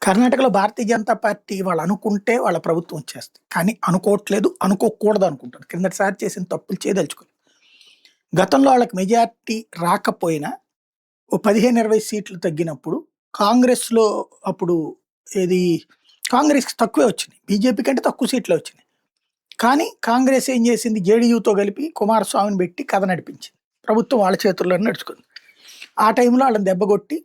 కర్ణాటకలో భారతీయ జనతా పార్టీ వాళ్ళు అనుకుంటే వాళ్ళ ప్రభుత్వం వచ్చేస్తుంది. కానీ అనుకోవట్లేదు, అనుకోకూడదు అనుకుంటారు. కిందటిసారి చేసిన తప్పులు చేయదలుచుకోలేదు. గతంలో వాళ్ళకి మెజారిటీ రాకపోయినా ఓ 15, 20 సీట్లు తగ్గినప్పుడు కాంగ్రెస్‌లో అప్పుడు ఏది కాంగ్రెస్‌కి తక్కువే వచ్చినాయి. బీజేపీ కంటే తక్కువ సీట్లే వచ్చినాయి. కానీ కాంగ్రెస్ ఏం చేసింది జేడీయూతో కలిపి కుమారస్వామిని పెట్టి కథ నడిపించింది. ప్రభుత్వం వాళ్ళ చేతుల్లోనే నడుచుకుంది. ఆ టైంలో వాళ్ళని దెబ్బగొట్టి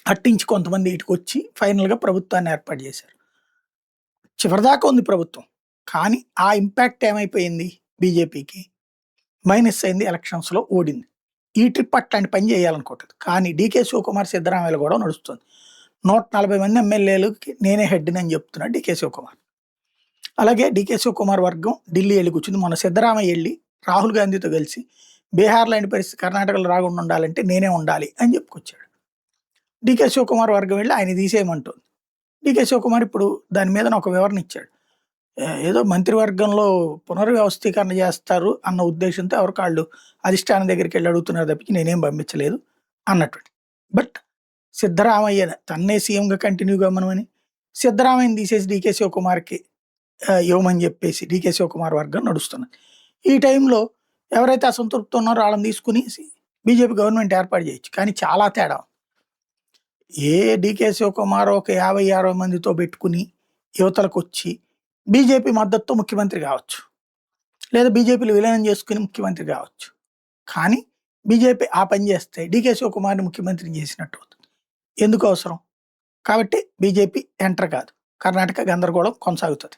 అట్టించి కొంతమంది ఇటుకొచ్చి ఫైనల్‌గా ప్రభుత్వాన్ని ఏర్పాటు చేశారు. చివరిదాకా ఉంది ప్రభుత్వం. కానీ ఆ ఇంపాక్ట్ ఏమైపోయింది బీజేపీకి? మైనస్ అయింది ఎలక్షన్స్‌లో ఓడింది. ఈ ట్రిప్ అట్లాంటి పని చేయాలనుకోవట్లేదు. కానీ డీకే శివకుమార్, సిద్ధరామయ్యల గొడవ నడుస్తుంది. 140 మంది ఎమ్మెల్యేలకి నేనే హెడ్‌ని అని చెప్తున్నాడు డీకే శివకుమార్. అలాగే డీకే శివకుమార్ వర్గం ఢిల్లీ ఎళ్లి కూర్చుంది. మొన్న సిద్ధరామయ్య ఎళ్లి రాహుల్ గాంధీతో కలిసి బీహార్ లాంటి పరిస్థితి కర్ణాటకలో రాకుండా ఉండాలంటే నేనే ఉండాలి అని చెప్పుకొచ్చాడు. డీకే శివకుమార్ వర్గం వెళ్ళి ఆయన తీసేయమంటుంది. డీకే శివకుమార్ ఇప్పుడు దాని మీద ఒక వివరణ ఇచ్చాడు. ఏదో మంత్రివర్గంలో పునర్వ్యవస్థీకరణ చేస్తారు అన్న ఉద్దేశంతో ఎవరికాళ్ళు అధిష్టానం దగ్గరికి వెళ్ళి అడుగుతున్నారు తప్పించి నేనేం పంపించలేదు అన్నటువంటి. బట్ సిద్ధరామయ్య తన్నే సీఎంగా కంటిన్యూ కమ్మనమని సిద్ధరామయ్యని తీసేసి డీకే శివకుమార్కి ఇవ్వమని చెప్పేసి డీకే శివకుమార్ వర్గం నడుస్తున్నది. ఈ టైంలో ఎవరైతే అసంతృప్తి ఉన్నారో వాళ్ళని తీసుకుని బీజేపీ గవర్నమెంట్ ఏర్పాటు చేయొచ్చు. కానీ చాలా తేడా. ఏ డీకే శివకుమార్ ఒక 50-60 మందితో పెట్టుకుని యువతలకు వచ్చి బీజేపీ మద్దతుతో ముఖ్యమంత్రి కావచ్చు. లేదా బీజేపీలో విలీనం చేసుకుని ముఖ్యమంత్రి కావచ్చు. కానీ బీజేపీ ఆ పని చేస్తే డీకే శివకుమార్ని ముఖ్యమంత్రిని చేసినట్టు అవుతుంది. ఎందుకు అవసరం? కాబట్టి బీజేపీ ఎంటర్ కాదు. కర్ణాటక గందరగోళం కొనసాగుతుంది.